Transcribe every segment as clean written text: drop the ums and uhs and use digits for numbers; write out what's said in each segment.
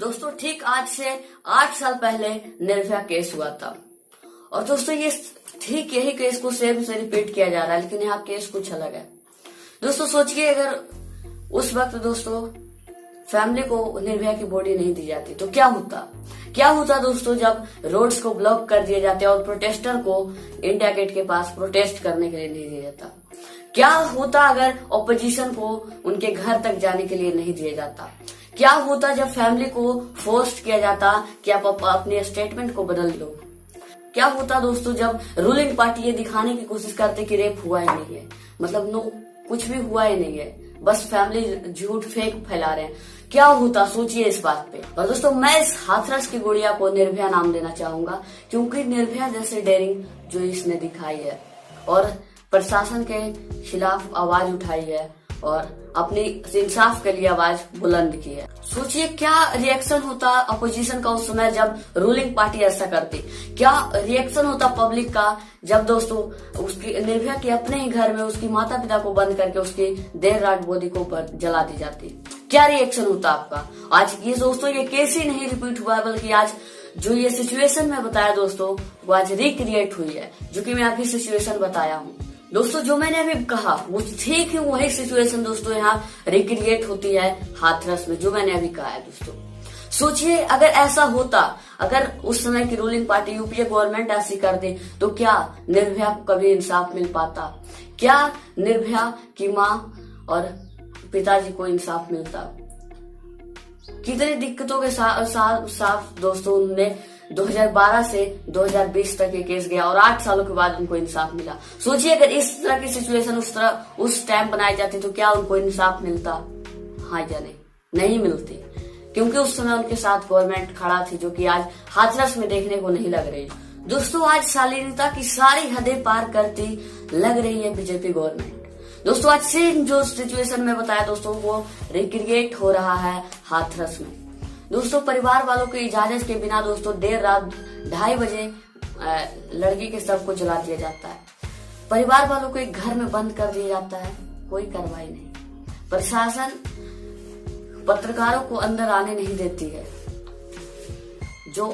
दोस्तों ठीक आज से 8 साल पहले निर्भया केस हुआ था। और दोस्तों ये ठीक यही केस को सेम से रिपीट किया जा रहा है, लेकिन यहाँ केस कुछ अलग है। दोस्तों सोचिए अगर उस वक्त दोस्तों फैमिली को निर्भया की बॉडी नहीं दी जाती तो क्या होता दोस्तों, जब रोड्स को ब्लॉक कर दिए जाते और प्रोटेस्टर को इंडिया गेट के पास प्रोटेस्ट करने के लिए नहीं दिया जाता। क्या होता अगर ऑपोजिशन को उनके घर तक जाने के लिए नहीं दिया जाता। क्या होता जब फैमिली को फोर्स किया जाता कि आप अपने स्टेटमेंट को बदल लो। क्या होता दोस्तों जब रूलिंग पार्टी ये दिखाने की कोशिश करते कि रेप हुआ ही नहीं है, मतलब नो कुछ भी हुआ ही नहीं है, बस फैमिली झूठ फेक फैला रहे हैं। क्या होता सोचिए इस बात पे। और दोस्तों मैं इस हाथरस की गुड़िया को निर्भया नाम देना चाहूंगा, क्योंकि निर्भया जैसे डेयरिंग जो इसने दिखाई है और प्रशासन के खिलाफ आवाज उठाई है और अपनी इंसाफ के लिए आवाज बुलंद की है। सोचिए क्या रिएक्शन होता अपोजिशन का उस समय जब रूलिंग पार्टी ऐसा करती। क्या रिएक्शन होता पब्लिक का जब दोस्तों उसकी निर्भया के अपने ही घर में उसकी माता पिता को बंद करके उसकी देर रात बॉडी को जला दी जाती। क्या रिएक्शन होता आपका। आज ये दोस्तों ये केस ही नहीं रिपीट हुआ है, बल्कि आज जो ये सिचुएशन मैं बताया दोस्तों वो आज रिक्रिएट हुई है, जो कि मैं अभी सिचुएशन बताया हूँ। दोस्तों जो मैंने अभी कहा वो ठीक है, वही सिचुएशन दोस्तों यहाँ रिक्रिएट होती है हाथरस में, जो मैंने अभी कहा है दोस्तों। सोचिए अगर ऐसा होता, अगर उस समय की रूलिंग पार्टी यूपीए गवर्नमेंट ऐसी कर दे तो क्या निर्भया को कभी इंसाफ मिल पाता। क्या निर्भया की माँ और पिताजी को इंसाफ मिलता। कितनी दिक्कतों के साथ दोस्तों उन्होंने 2012 से 2020 तक ये केस गया और 8 सालों के बाद उनको इंसाफ मिला। सोचिए अगर इस तरह की सिचुएशन उस टाइम बनाई जाती तो क्या उनको इंसाफ मिलता। हाँ या नहीं मिलती, क्योंकि उस समय उनके साथ गवर्नमेंट खड़ा थी, जो कि आज हाथरस में देखने को नहीं लग रही। दोस्तों आज शालीनता की सारी हदें पार करती लग रही है बीजेपी गवर्नमेंट। दोस्तों आज से जो सिचुएशन में बताया दोस्तों वो रिक्रिएट हो रहा है हाथरस में। दोस्तों परिवार वालों की इजाजत के बिना दोस्तों देर रात 2:30 बजे लड़की के शव को जला दिया जाता है। परिवार वालों को एक घर में बंद कर दिया जाता है, कोई कार्रवाई नहीं। प्रशासन पत्रकारों को अंदर आने नहीं देती है। जो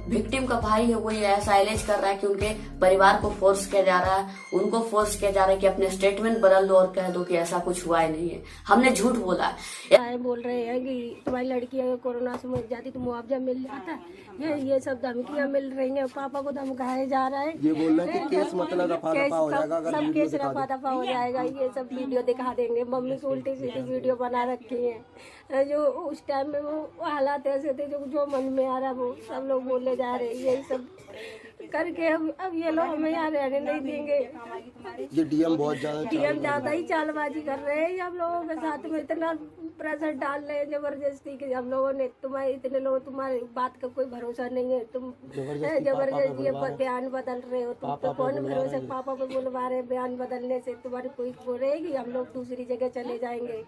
विक्टिम का भाई है वो ये ऐसा एलेज कर रहा है कि उनके परिवार को फोर्स किया जा रहा है, उनको फोर्स किया जा रहा है कि अपने स्टेटमेंट बदल दो और कह दो कि ऐसा कुछ हुआ ही नहीं है, हमने झूठ बोला है। बोल रहे हैं कि तुम्हारी लड़की अगर कोरोना से मर जाती तो मुआवजा मिल जाता। ये सब धमकियां मिल रही हैं, पापा को धमकाया जा रहा है। ये बोल रहे हैं कि केस मतलब रफा दफा हो जाएगा, सब केस रफा दफा हो जाएगा। ये सब वीडियो दिखा देंगे, मम्मी को उल्टी सीधी वीडियो बना रखी है। जो उस टाइम में वो हालात ऐसे थे जो मन में आ रहा वो सब लोग बोले जा रहे हैं। यही सब करके अब ये लोग हमें यहाँ रहने नहीं देंगे। ये डीएम बहुत ज्यादा ही चालबाजी कर रहे हैं। हम लोगों के साथ में इतना प्रेशर डाल रहे हैं जबरदस्ती कि हम लोगों ने इतने लोग तुम्हारी बात का कोई भरोसा नहीं है, तुम जबरदस्ती बयान बदल रहे हो, तुम तो कौन भरोसा। पापा को बुलवा रहे बयान बदलने से तुम्हारी कोई वो रहेगी, हम लोग दूसरी जगह चले जाएंगे।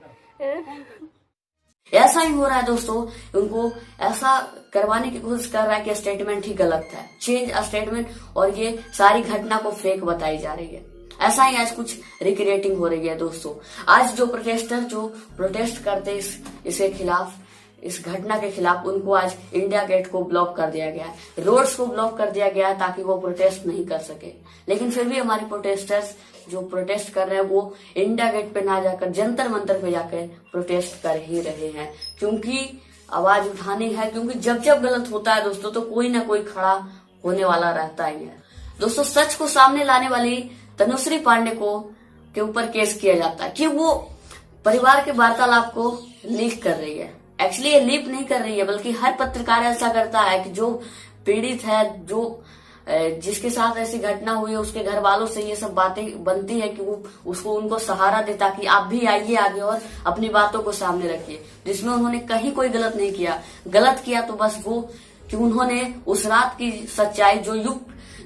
ऐसा ही हो रहा है दोस्तों, उनको ऐसा करवाने की कोशिश कर रहा है कि स्टेटमेंट ही गलत है, चेंज स्टेटमेंट, और ये सारी घटना को फेक बताई जा रही है। ऐसा ही आज कुछ रिक्रिएटिंग हो रही है दोस्तों। आज जो प्रोटेस्टर जो प्रोटेस्ट करते इसके खिलाफ, इस घटना के खिलाफ, उनको आज इंडिया गेट को ब्लॉक कर दिया गया है, रोड्स को ब्लॉक कर दिया गया है ताकि वो प्रोटेस्ट नहीं कर सके। लेकिन फिर भी हमारे प्रोटेस्टर्स जो प्रोटेस्ट कर रहे हैं वो इंडिया गेट पे ना जाकर जंतर मंतर पे जाकर प्रोटेस्ट कर ही रहे हैं, क्योंकि आवाज उठानी है। क्योंकि जब जब गलत होता है दोस्तों तो कोई ना कोई खड़ा होने वाला रहता ही है। दोस्तों सच को सामने लाने वाली तनुश्री पांडे को के ऊपर केस किया जाता है कि वो परिवार के वार्तालाप को लीक कर रही है। एक्चुअली ये लीक नहीं कर रही है, बल्कि हर पत्रकार ऐसा करता है कि जो पीड़ित है, जो जिसके साथ ऐसी घटना हुई है, उसके घर वालों से ये सब बातें बनती है कि वो उसको उनको सहारा दे ताकि आप भी आइए आगे और अपनी बातों को सामने रखिए, जिसमें उन्होंने कहीं कोई गलत नहीं किया। गलत किया तो बस वो कि उन्होंने उस रात की सच्चाई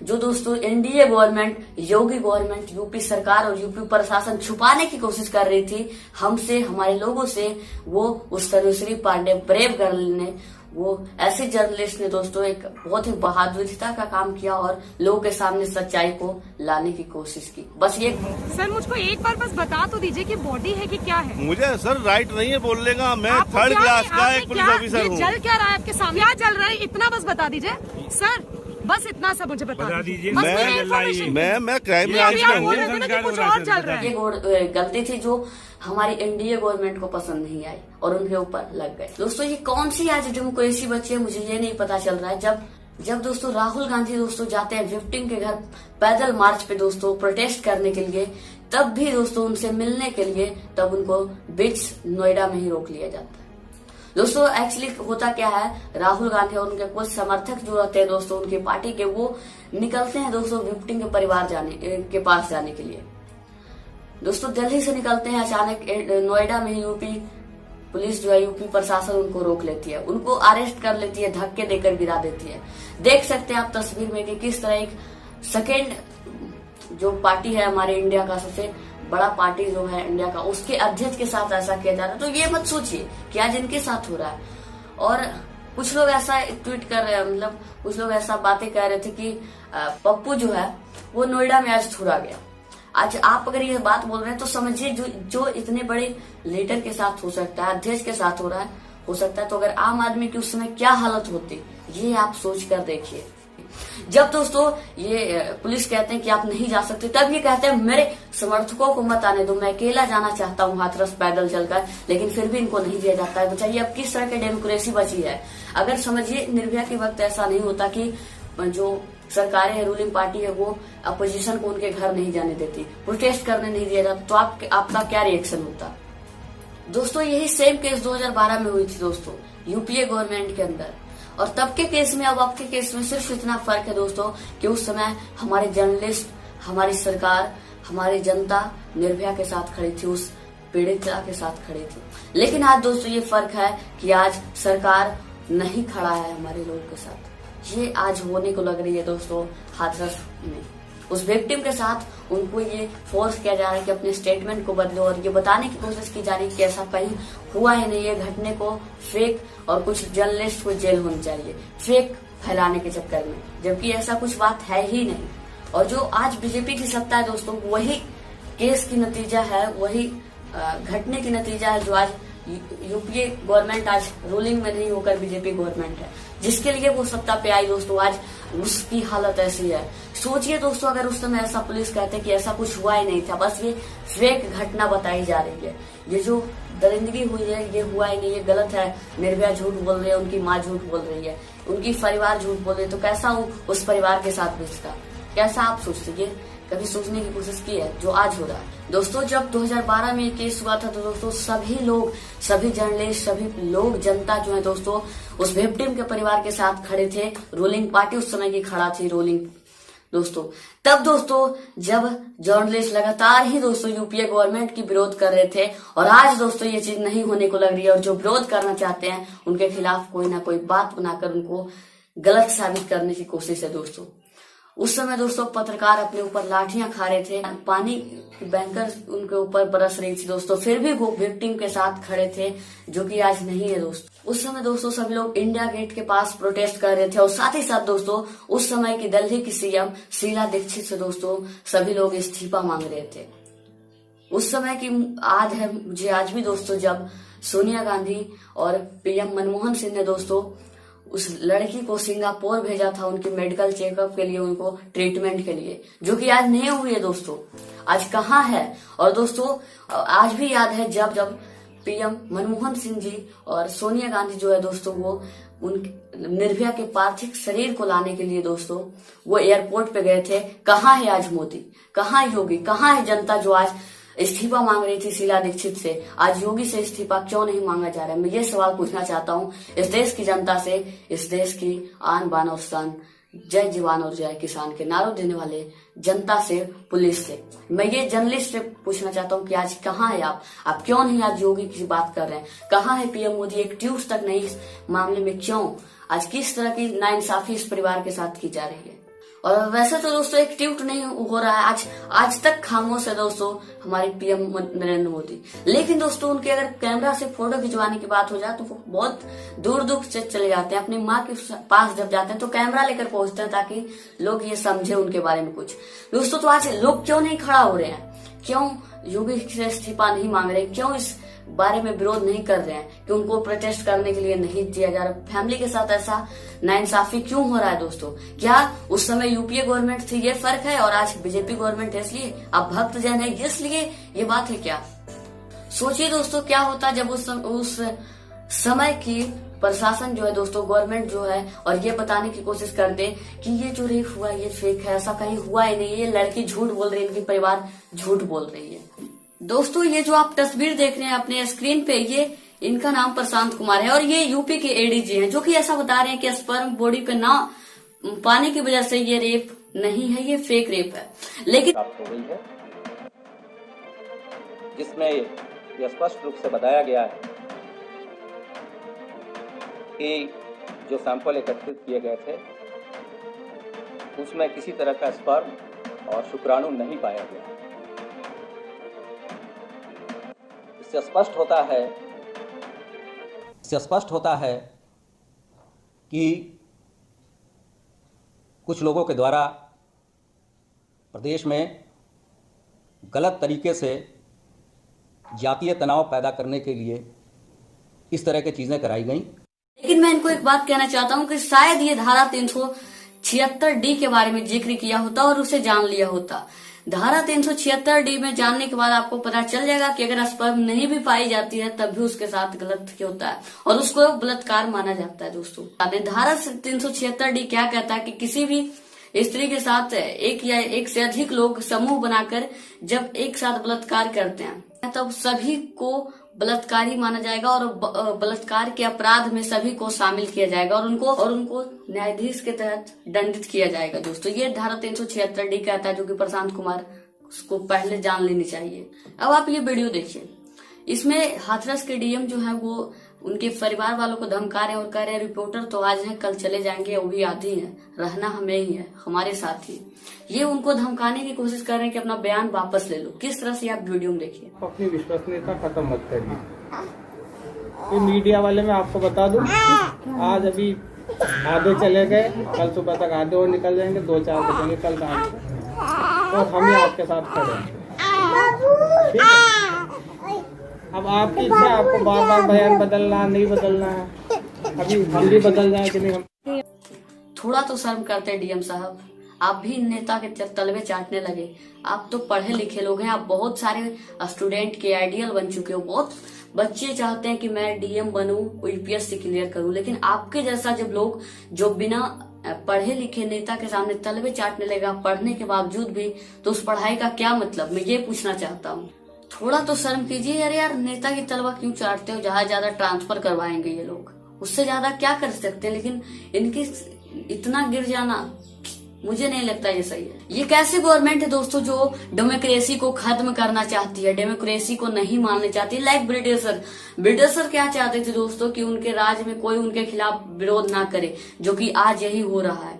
जो दोस्तों एनडीए गवर्नमेंट, योगी गवर्नमेंट, यूपी सरकार और यूपी प्रशासन छुपाने की कोशिश कर रही थी हमसे, हमारे लोगों से, वो उस तनुश्री पांडे ब्रेव गर्ल ने वो ऐसे जर्नलिस्ट ने दोस्तों एक बहुत ही बहादुरिता का काम किया और लोगों के सामने सच्चाई को लाने की कोशिश की। बस ये सर मुझको एक बार बस बता तो दीजिए कि बॉडी है कि क्या है। मुझे सर राइट नहीं है बोलने का, मैं आपको थर्ड क्या क्लास है? का आपने एक पुलिस क्या- ऑफिसर ये हूँ। जल क्या रहा है आपके सामने? क्या जल रहा है इतना बस बता दीजिए सर, बस इतना सा मुझे बता दीजिए। बस मेरी information- मैं क्राइम ये ब्रांच अभी में आप बोल रहे हूँ। थे ना कि कुछ और चल रहा है। ये गलती थी जो हमारी एनडीए गवर्नमेंट को पसंद नहीं आई और उनके ऊपर लग गए। दोस्तों ये कौन सी आज डेमोक्रेसी बची है मुझे ये नहीं पता चल रहा है। जब दोस्तों राहुल गांधी दोस्तों जाते हैं विक्टिम के घर पैदल मार्च पे दोस्तों प्रोटेस्ट करने के लिए, तब भी दोस्तों उनसे मिलने के लिए तब उनको बीच नोएडा में ही रोक लिया जाता है। दोस्तों एक्चुअली होता क्या है, राहुल गांधी और उनके कुछ समर्थक जो रहते हैं दोस्तों उनकी पार्टी के, वो निकलते हैं दोस्तों विक्टिम के परिवार के पास जाने के लिए। दोस्तों दिल्ली से निकलते हैं, अचानक नोएडा में यूपी पुलिस जो है, यूपी प्रशासन उनको रोक लेती है, उनको अरेस्ट कर लेती है, धक्के देकर गिरा देती है। देख सकते हैं आप तस्वीर में कि किस तरह एक सेकेंड जो पार्टी है हमारे इंडिया का सबसे बड़ा पार्टी जो है इंडिया का, उसके अध्यक्ष के साथ ऐसा किया जा रहा है। तो ये मत सोचिए कि आज इनके साथ हो रहा है। और कुछ लोग ऐसा ट्वीट कर रहे हैं, मतलब कुछ लोग ऐसा बातें कह रहे थे कि पप्पू जो है वो नोएडा में आज छुड़ा गया। आज आप अगर ये बात बोल रहे हैं तो समझिए जो इतने बड़े लीडर के साथ हो सकता है, अध्यक्ष के साथ हो सकता है, तो अगर आम आदमी की उस समय क्या हालत होती, ये आप सोच कर देखिए। जब दोस्तों ये पुलिस कहते हैं कि आप नहीं जा सकते, तब ये कहते हैं मेरे समर्थकों को मत आने दो, मैं अकेला जाना चाहता हूँ हाथरस पैदल चलकर, लेकिन फिर भी इनको नहीं दिया जाता है। बताइए अब किस तरह की डेमोक्रेसी बची है। अगर समझिए निर्भया के वक्त ऐसा नहीं होता कि जो सरकारें है, रूलिंग पार्टी है, वो अपोजिशन को उनके घर नहीं जाने देती, प्रोटेस्ट करने नहीं दिया जाता, तो आपका क्या रिएक्शन होता। दोस्तों यही सेम केस 2012 में हुई थी दोस्तों यूपीए गवर्नमेंट के अंदर, और तब के केस में अब आपके केस में सिर्फ इतना फर्क है दोस्तों कि उस समय हमारे जर्नलिस्ट, हमारी सरकार, हमारी जनता निर्भया के साथ खड़ी थी, उस पीड़िता के साथ खड़ी थी। लेकिन आज दोस्तों ये फर्क है कि आज सरकार नहीं खड़ा है हमारे लोगों के साथ। ये आज होने को लग रही है दोस्तों हाथरस में। उस विक्टिम के साथ उनको ये फोर्स किया जा रहा है कि अपने स्टेटमेंट को बदलो, और ये बताने की कोशिश की जा रही है कि ऐसा कहीं हुआ ही नहीं है, घटने को फेक, और कुछ जर्नलिस्ट को जेल होनी चाहिए फेक फैलाने के चक्कर में, जबकि ऐसा कुछ बात है ही नहीं। और जो आज बीजेपी की सत्ता है दोस्तों, वही केस की नतीजा है, वही घटने की नतीजा है जो आज यूपीए गवर्नमेंट आज रूलिंग में नहीं होकर बीजेपी गवर्नमेंट है, जिसके लिए वो सत्ता पे आई दोस्तों, आज उसकी हालत ऐसी है। सोचिए दोस्तों अगर उस समय ऐसा पुलिस कहते कि ऐसा कुछ हुआ ही नहीं था, बस ये फेक घटना बताई जा रही है, ये जो दरिंदगी हुई है ये हुआ ही नहीं, ये गलत है, निर्भया झूठ बोल रही है, उनकी माँ झूठ बोल रही है, उनकी परिवार झूठ बोल रही है, तो कैसा उस परिवार के साथ बीतता, कैसा आप सोचते, ये कभी सोचने की कोशिश की है जो आज हो रहा है। दोस्तों जब 2012 में ये केस हुआ था तो दोस्तों सभी लोग, सभी जर्नलिस्ट, सभी लोग, जनता जो है दोस्तों उस विक्टिम के परिवार के साथ खड़े थे। रूलिंग पार्टी उस समय की खड़ा थी, रूलिंग दोस्तों। तब दोस्तों जब जर्नलिस्ट लगातार ही दोस्तों यूपीए गवर्नमेंट की विरोध कर रहे थे, और आज दोस्तों ये चीज नहीं होने को लग रही है, और जो विरोध करना चाहते हैं उनके खिलाफ कोई ना कोई बात बनाकर उनको गलत साबित करने की कोशिश है दोस्तों। उस समय दोस्तों पत्रकार अपने ऊपर लाठियां खा रहे थे, पानी की बैंकर उनके ऊपर बरस रही थी दोस्तों, फिर भी वो विक्टिम के साथ खड़े थे, जो कि आज नहीं है दोस्तों। उस समय दोस्तों सभी लोग इंडिया गेट के पास प्रोटेस्ट कर रहे थे, और साथ ही साथ दोस्तों उस समय की दिल्ली की सीएम शीला दीक्षित से दोस्तों सभी लोग इस्तीफा मांग रहे थे। उस समय की याद है मुझे आज भी दोस्तों, जब सोनिया गांधी और पीएम मनमोहन सिंह ने दोस्तों उस लड़की को सिंगापुर भेजा था उनकी मेडिकल चेकअप के लिए, उनको ट्रीटमेंट के लिए, जो कि आज नहीं हुई है दोस्तों, आज कहाँ है। और दोस्तों आज भी याद है जब पीएम मनमोहन सिंह जी और सोनिया गांधी जो है दोस्तों वो उन निर्भया के पार्थिव शरीर को लाने के लिए दोस्तों वो एयरपोर्ट पे गए थे। कहाँ है आज मोदी, कहाँ है योगी, कहाँ है जनता जो आज इस्तीफा मांग रही थी शीला दीक्षित से, आज योगी से इस्तीफा क्यों नहीं मांगा जा रहा है। मैं ये सवाल पूछना चाहता हूँ इस देश की जनता से, इस देश की आन बान और शान, जय जवान और जय किसान के नारों देने वाले जनता से, पुलिस से, मैं ये जर्नलिस्ट से पूछना चाहता हूँ कि आज कहाँ है आप क्यों नहीं आज योगी की बात कर रहे हैं, कहाँ है पीएम मोदी, एक ट्यूब तक नहीं इस मामले में, क्यों आज किस तरह की नाइंसाफी इस परिवार के साथ की जा रही है। और वैसे तो दोस्तों एक ट्वीट नहीं हो रहा है, आज तक खामोश है दोस्तों हमारे पीएम नरेंद्र मोदी। लेकिन दोस्तों उनके अगर कैमरा से फोटो खिंचवाने की बात हो जाए तो वो बहुत दूर दूर से चले जाते हैं। अपनी माँ के पास जब जाते हैं तो कैमरा लेकर पहुंचते हैं ताकि लोग ये समझे उनके बारे में कुछ। दोस्तों तो आज लोग क्यों नहीं खड़ा हो रहे हैं, क्यों योगी से इस्तीफा नहीं मांग रहे, क्यों इस बारे में विरोध नहीं कर रहे हैं कि उनको प्रोटेस्ट करने के लिए नहीं दिया जा रहा। फैमिली के साथ ऐसा नाइंसाफी क्यों हो रहा है दोस्तों? क्या उस समय यूपीए गवर्नमेंट थी ये फर्क है और आज बीजेपी गवर्नमेंट है इसलिए अब भक्त जन है इसलिए ये बात है क्या? सोचिए दोस्तों क्या होता जब उस समय की प्रशासन जो है दोस्तों, गवर्नमेंट जो है और ये बताने की कोशिश कर दे कि ये जो रेप हुआ ये फेक है, ऐसा कहीं हुआ ही नहीं, ये लड़की झूठ बोल रही है, इनकी परिवार झूठ बोल रही है। दोस्तों ये जो आप तस्वीर देख रहे हैं अपने स्क्रीन पे, ये इनका नाम प्रशांत कुमार है और ये यूपी के एडीजी हैं, जो कि ऐसा बता रहे हैं कि स्पर्म बॉडी पे ना पाने की वजह से ये रेप नहीं है, ये फेक रेप है। लेकिन प्राप्त हो गई है जिसमें यह स्पष्ट रूप से बताया गया है कि जो सैंपल एकत्रित किए गए थे उसमें किसी तरह का स्पर्म और शुक्राणु नहीं पाया गया। इससे स्पष्ट होता है कि कुछ लोगों के द्वारा प्रदेश में गलत तरीके से जातीय तनाव पैदा करने के लिए इस तरह की चीजें कराई गई। लेकिन मैं इनको एक बात कहना चाहता हूं कि शायद ये धारा 376D के बारे में जिक्र किया होता और उसे जान लिया होता। धारा 376D में जानने के बाद आपको पता चल जाएगा कि अगर स्पर्म नहीं भी पाई जाती है तब भी उसके साथ गलत होता है और उसको बलात्कार माना जाता है। दोस्तों धारा 376D क्या कहता है कि किसी भी स्त्री के साथ एक या एक से अधिक लोग समूह बनाकर जब एक साथ बलात्कार करते हैं तब सभी को बलात्कारी माना जाएगा और बलात्कार के अपराध में सभी को शामिल किया जाएगा और उनको न्यायाधीश के तहत दंडित किया जाएगा। दोस्तों ये धारा 376D कहता है, जो कि प्रशांत कुमार को पहले जान लेनी चाहिए। अब आप ये वीडियो देखिए, इसमें हाथरस के डीएम जो है वो उनके परिवार वालों को धमका रहे हैं और कह रहे हैं रिपोर्टर तो आज हैं कल चले जाएंगे, वो भी आधी है, रहना हमें ही है, हमारे साथ ही। ये उनको धमकाने की कोशिश कर रहे हैं कि अपना बयान वापस ले लो। किस तरह से आप वीडियो में देखिए। अपनी विश्वसनीयता खत्म मत करिए। ये मीडिया वाले मैं आपको बता दूं, आज अभी आधे चले गए, कल सुबह तक आधे और निकल जाएंगे, 2-4 बजेंगे कल रात और हम ही आपके साथ खड़े हैं। अब आपकी इच्छा, आपको बार बार बयान बदलना नहीं बदलना है, अभी हम भी बदल जाए कि नहीं। हम थोड़ा तो शर्म करते हैं डीएम साहब, आप भी नेता के तलवे चाटने लगे। आप तो पढ़े लिखे लोग हैं, आप बहुत सारे स्टूडेंट के आइडियल बन चुके हो। बहुत बच्चे चाहते हैं कि मैं डीएम बनूं, यूपीएससी क्लियर करूं, लेकिन आपके जैसा जब लोग जो बिना पढ़े लिखे नेता के सामने तलवे चाटने लगा पढ़ने के बावजूद भी, तो उस पढ़ाई का क्या मतलब, मैं ये पूछना चाहता हूँ। थोड़ा तो शर्म कीजिए यार, नेता की तलवा क्यों चाटते हो? ज्यादा ट्रांसफर करवाएंगे ये लोग, उससे ज्यादा क्या कर सकते हैं, लेकिन इनकी इतना गिर जाना मुझे नहीं लगता ये सही है। ये कैसे गवर्नमेंट है दोस्तों जो डेमोक्रेसी को खत्म करना चाहती है, डेमोक्रेसी को नहीं मानना चाहती। लाइक ब्रिटिशर क्या चाहते थे दोस्तों कि उनके राज में कोई उनके खिलाफ विरोध ना करे, जो कि आज यही हो रहा है।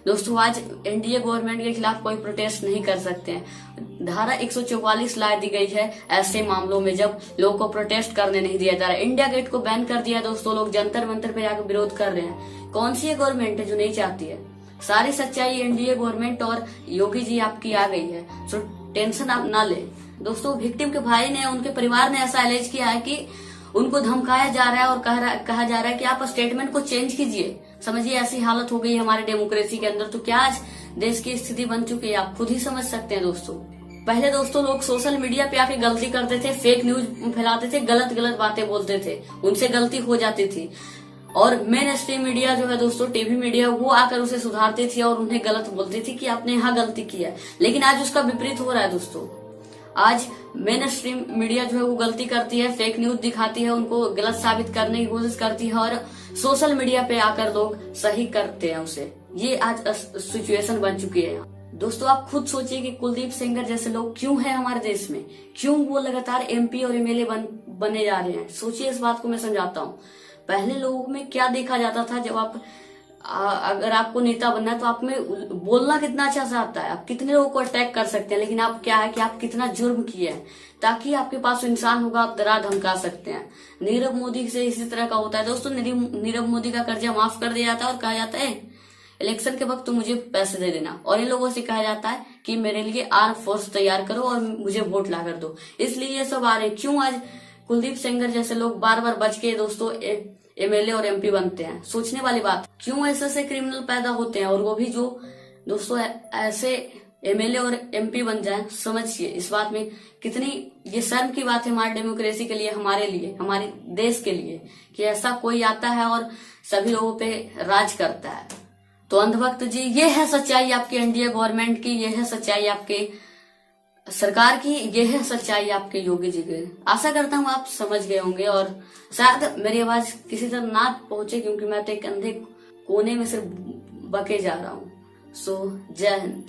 दोस्तों आज एनडीए गवर्नमेंट के खिलाफ कोई प्रोटेस्ट नहीं कर सकते हैं। धारा 144 ला दी गई है ऐसे मामलों में जब लोगों को प्रोटेस्ट करने नहीं दिया जा रहा है। इंडिया गेट को बैन कर दिया दोस्तों, लोग जंतर मंतर पे जाकर विरोध कर रहे हैं। कौन सी गवर्नमेंट है जो नहीं चाहती है? सारी सच्चाई एनडीए गवर्नमेंट और योगी जी आपकी आ गई है, सो टेंशन आप ना ले। दोस्तों विक्टिम के भाई ने, उनके परिवार ने ऐसा एलेज किया है कि उनको धमकाया जा रहा है और कहा जा रहा है कि आप स्टेटमेंट को चेंज कीजिए। समझिए ऐसी हालत हो गई है हमारे डेमोक्रेसी के अंदर, तो क्या आज देश की स्थिति बन चुकी है आप खुद ही समझ सकते हैं। दोस्तों पहले दोस्तों लोग सोशल मीडिया पे आके गलती करते थे, फेक न्यूज फैलाते थे, गलत बातें बोलते थे, उनसे गलती हो जाती थी और मेन स्ट्रीम मीडिया जो है दोस्तों, टीवी मीडिया, वो आकर उसे सुधारती थी और उन्हें गलत बोलती थी कि आपने यहाँ गलती किया है। लेकिन आज उसका विपरीत हो रहा है दोस्तों। आज मेन स्ट्रीम मीडिया जो है वो गलती करती है, फेक न्यूज दिखाती है, उनको गलत साबित करने की कोशिश करती है और सोशल मीडिया पे आकर लोग सही करते हैं उसे। ये आज सिचुएशन बन चुकी है। दोस्तों आप खुद सोचिए कि कुलदीप सेंगर जैसे लोग क्यों है हमारे देश में, क्यों वो लगातार एमपी और एमएलए बने जा रहे हैं। सोचिए इस बात को मैं समझाता हूँ। पहले लोगों में क्या देखा जाता था, जब आप अगर आपको नेता बनना है तो आप में बोलना कितना अच्छा से आता है, आप कितने लोगों को अटैक कर सकते हैं, लेकिन आप क्या है कि आप कितना जुर्म किए हैं, ताकि आपके पास इंसान होगा आप डरा धमका सकते हैं। नीरव मोदी से इसी तरह का होता है दोस्तों। नीरव मोदी का कर्जा माफ कर दिया जाता है और कहा जाता है इलेक्शन के वक्त तो मुझे पैसे दे देना, और इन लोगों से कहा जाता है कि मेरे लिए आर्म फोर्स तैयार करो और मुझे वोट ला कर दो। इसलिए ये सब आ रहे। क्यों आज कुलदीप सेंगर जैसे लोग बार बार बच के दोस्तों एमएलए और एमपी बनते हैं? सोचने वाली बात। क्यों ऐसे क्रिमिनल पैदा होते हैं, और वो भी जो दोस्तों ऐसे एमएलए और एमपी बन जाए? समझिए इस बात में कितनी ये शर्म की बात है हमारी डेमोक्रेसी के लिए, हमारे लिए, हमारे देश के लिए, कि ऐसा कोई आता है और सभी लोगों पे राज करता है। तो अंधभक्त जी, ये है सच्चाई आपकी एनडीए गवर्नमेंट की, ये है सच्चाई आपके सरकार की, ये है सच्चाई आपके योगी जी की। आशा करता हूँ आप समझ गए होंगे और शायद मेरी आवाज किसी तरह ना पहुंचे, क्योंकि मैं तो एक अंधे कोने में सिर्फ बके जा रहा हूँ। सो जय हिंद।